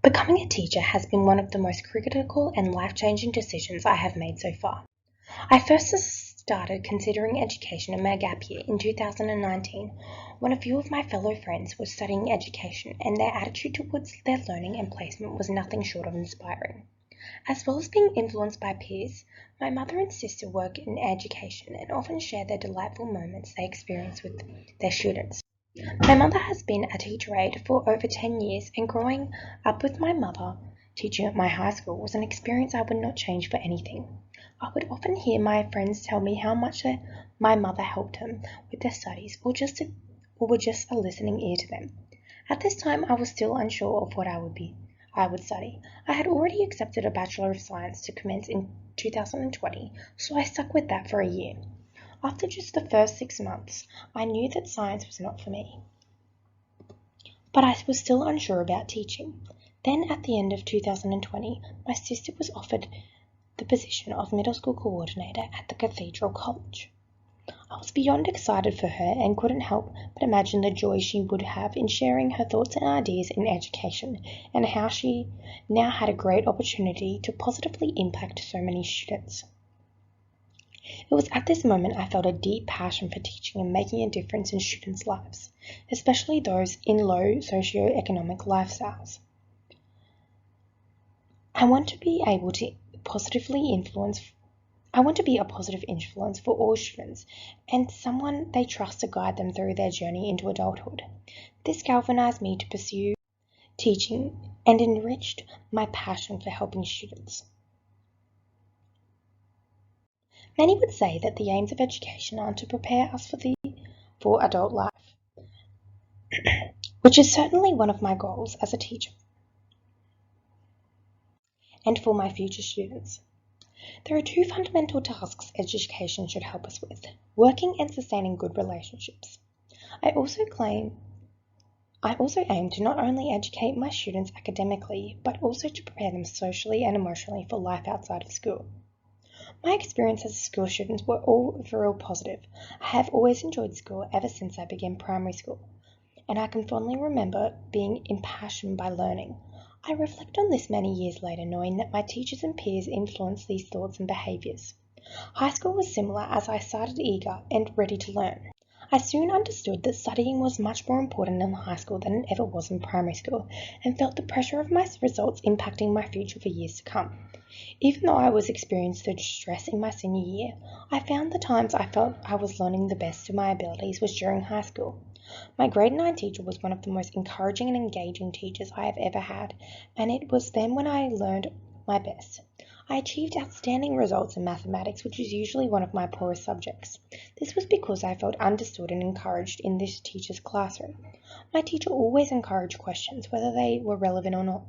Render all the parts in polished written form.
Becoming a teacher has been one of the most critical and life-changing decisions I have made so far. I first started considering education in my gap year in 2019 when a few of my fellow friends were studying education and their attitude towards their learning and placement was nothing short of inspiring. As well as being influenced by peers, my mother and sister work in education and often share their delightful moments they experience with their students. My mother has been a teacher aide for over 10 years, and growing up with my mother teaching at my high school was an experience I would not change for anything. I would often hear my friends tell me how much my mother helped them with their studies or were just a listening ear to them. At this time, I was still unsure of what I would study. I had already accepted a Bachelor of Science to commence in 2020, so I stuck with that for a year. After just the first 6 months, I knew that science was not for me. But I was still unsure about teaching. Then at the end of 2020, my sister was offered the position of middle school coordinator at the Cathedral College. I was beyond excited for her and couldn't help but imagine the joy she would have in sharing her thoughts and ideas in education and how she now had a great opportunity to positively impact so many students. It was at this moment I felt a deep passion for teaching and making a difference in students' lives, especially those in low socio-economic lifestyles. I want to be a positive influence for all students and someone they trust to guide them through their journey into adulthood. This galvanized me to pursue teaching and enriched my passion for helping students. Many would say that the aims of education are to prepare us for adult life, which is certainly one of my goals as a teacher and for my future students. There are two fundamental tasks education should help us with: working and sustaining good relationships. I also aim to not only educate my students academically, but also to prepare them socially and emotionally for life outside of school. My experience as a school student were all overall positive. I have always enjoyed school ever since I began primary school, and I can fondly remember being impassioned by learning. I reflect on this many years later, knowing that my teachers and peers influenced these thoughts and behaviours. High school was similar, as I started eager and ready to learn. I soon understood that studying was much more important in high school than it ever was in primary school, and felt the pressure of my results impacting my future for years to come. Even though I was experiencing the stress in my senior year, I found the times I felt I was learning the best of my abilities was during high school. My grade 9 teacher was one of the most encouraging and engaging teachers I have ever had, and it was then when I learned my best. I achieved outstanding results in mathematics, which is usually one of my poorest subjects. This was because I felt understood and encouraged in this teacher's classroom. My teacher always encouraged questions, whether they were relevant or not.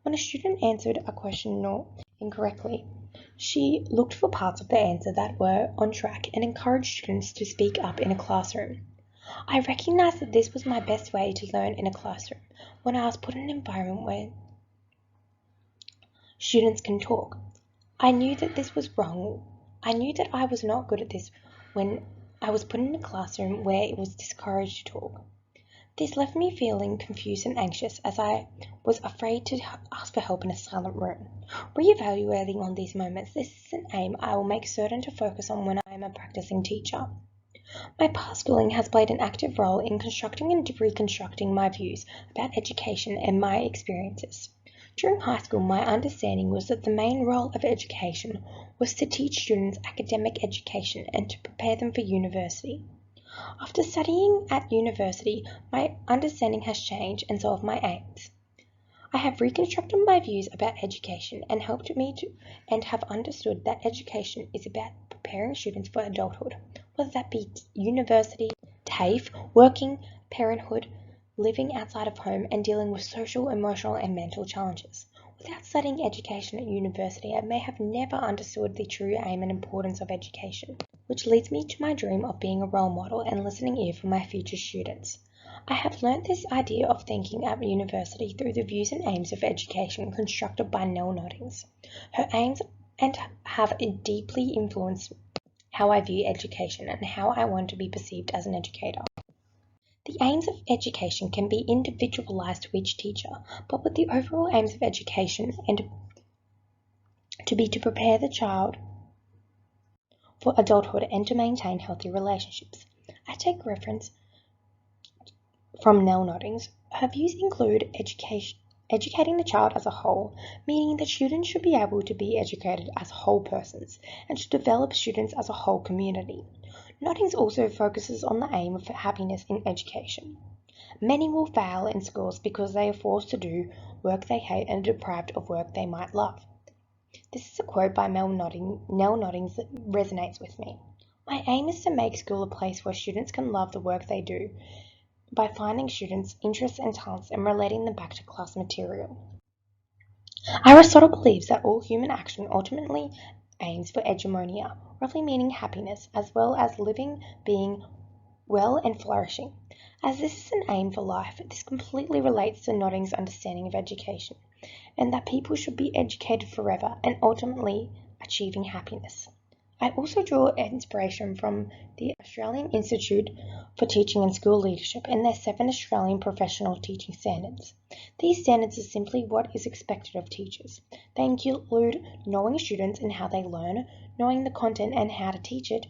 When a student answered a question incorrectly, she looked for parts of the answer that were on track and encouraged students to speak up in a classroom. I recognized that this was my best way to learn in a classroom when I was put in an environment where students can talk. I knew that this was wrong. I knew that I was not good at this when I was put in a classroom where it was discouraged to talk. This left me feeling confused and anxious, as I was afraid to ask for help in a silent room. Reevaluating on these moments, this is an aim I will make certain to focus on when I am a practicing teacher. My past schooling has played an active role in constructing and reconstructing my views about education and my experiences. During high school, my understanding was that the main role of education was to teach students academic education and to prepare them for university. After studying at university, my understanding has changed, and so have my aims. I have reconstructed my views about education and have understood that education is about preparing students for adulthood, whether that be university, TAFE, working, parenthood, living outside of home, and dealing with social, emotional, and mental challenges. Without studying education at university, I may have never understood the true aim and importance of education, which leads me to my dream of being a role model and listening ear for my future students. I have learnt this idea of thinking at university through the views and aims of education constructed by Nell Noddings. Her aims and have deeply influenced how I view education and how I want to be perceived as an educator. The aims of education can be individualized to each teacher, but with the overall aims of education and to prepare the child for adulthood and to maintain healthy relationships. I take reference from Nell Noddings. Her views include educating the child as a whole, meaning that students should be able to be educated as whole persons and to develop students as a whole community. Noddings also focuses on the aim of happiness in education. Many will fail in schools because they are forced to do work they hate and deprived of work they might love. This is a quote by Nell Noddings that resonates with me. My aim is to make school a place where students can love the work they do by finding students' interests and talents and relating them back to class material. Aristotle believes that all human action ultimately aims for eudaimonia, roughly meaning happiness, as well as living, being well and flourishing. As this is an aim for life, this completely relates to Nodding's understanding of education, and that people should be educated forever and ultimately achieving happiness. I also draw inspiration from the Australian Institute for Teaching and School Leadership and their 7 Australian Professional Teaching Standards. These standards are simply what is expected of teachers. They include knowing students and how they learn, knowing the content and how to teach it,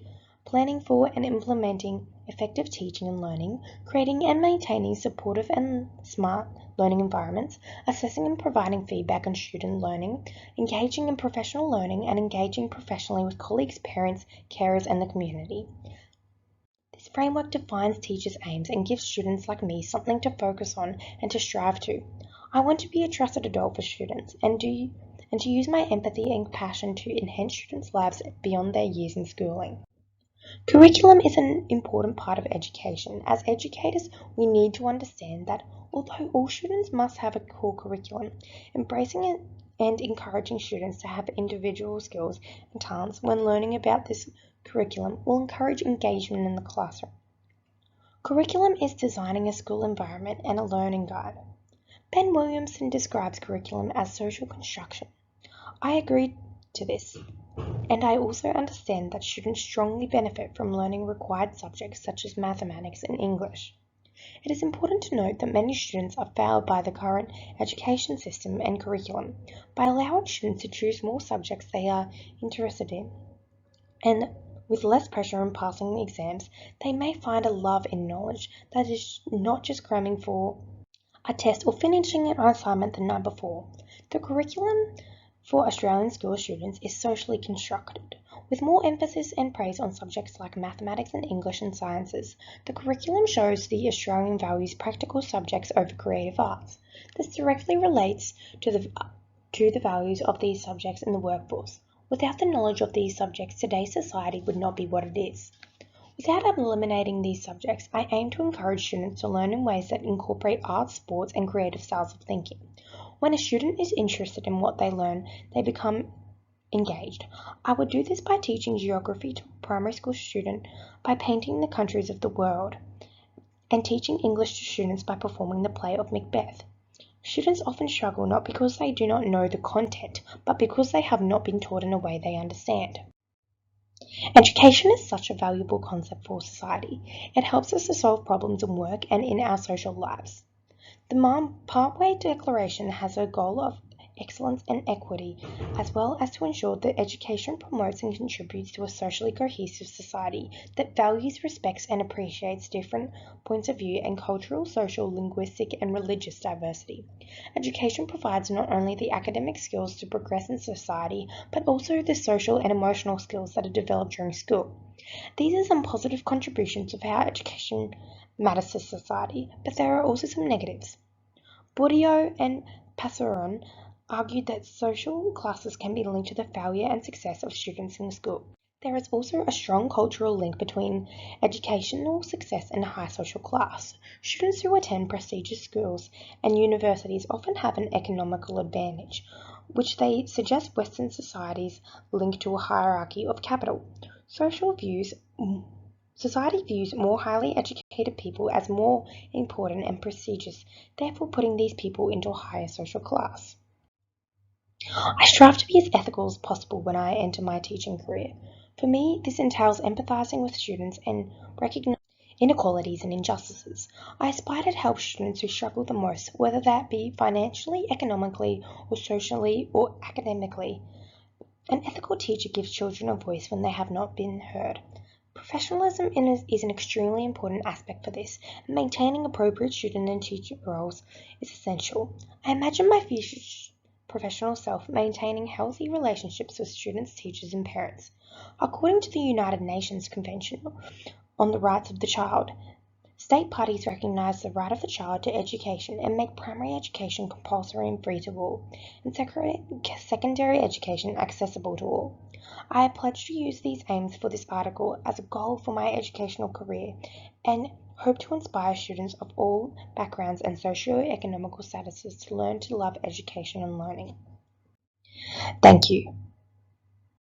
planning for and implementing effective teaching and learning, creating and maintaining supportive and smart learning environments, assessing and providing feedback on student learning, engaging in professional learning, and engaging professionally with colleagues, parents, carers, and the community. This framework defines teachers' aims and gives students like me something to focus on and to strive to. I want to be a trusted adult for students and to use my empathy and passion to enhance students' lives beyond their years in schooling. Curriculum is an important part of education. As educators, we need to understand that although all students must have a core curriculum, embracing it and encouraging students to have individual skills and talents when learning about this curriculum will encourage engagement in the classroom. Curriculum is designing a school environment and a learning guide. Ben Williamson describes curriculum as social construction. I agree to this. And I also understand that students strongly benefit from learning required subjects such as mathematics and English. It is important to note that many students are failed by the current education system and curriculum by allowing students to choose more subjects they are interested in. And with less pressure in passing the exams, they may find a love in knowledge that is not just cramming for a test or finishing an assignment the night before. The curriculum for Australian school students is socially constructed, with more emphasis and praise on subjects like mathematics and English and sciences. The curriculum shows the Australian values practical subjects over creative arts. This directly relates to the values of these subjects in the workforce. Without the knowledge of these subjects, today's society would not be what it is. Without eliminating these subjects, I aim to encourage students to learn in ways that incorporate arts, sports, and creative styles of thinking. When a student is interested in what they learn, they become engaged. I would do this by teaching geography to a primary school student by painting the countries of the world, and teaching English to students by performing the play of Macbeth. Students often struggle not because they do not know the content, but because they have not been taught in a way they understand. Education is such a valuable concept for society. It helps us to solve problems in work and in our social lives. The Pathway Declaration has a goal of excellence and equity, as well as to ensure that education promotes and contributes to a socially cohesive society that values, respects, and appreciates different points of view and cultural, social, linguistic, and religious diversity. Education provides not only the academic skills to progress in society, but also the social and emotional skills that are developed during school. These are some positive contributions of how education matters to society, but there are also some negatives. Bourdieu and Passeron argued that social classes can be linked to the failure and success of students in school. There is also a strong cultural link between educational success and a high social class. Students who attend prestigious schools and universities often have an economical advantage, which they suggest Western societies link to a hierarchy of capital. Society views more highly educated people as more important and prestigious, therefore putting these people into a higher social class. I strive to be as ethical as possible when I enter my teaching career. For me, this entails empathizing with students and inequalities and injustices. I aspire to help students who struggle the most, whether that be financially, economically, or socially, or academically. An ethical teacher gives children a voice when they have not been heard. Professionalism is an extremely important aspect for this, and maintaining appropriate student and teacher roles is essential. I imagine my future professional self maintaining healthy relationships with students, teachers, and parents. According to the United Nations Convention on the Rights of the Child, state parties recognize the right of the child to education and make primary education compulsory and free to all, and secondary education accessible to all. I pledge to use these aims for this article as a goal for my educational career and hope to inspire students of all backgrounds and socio-economical statuses to learn to love education and learning. Thank you.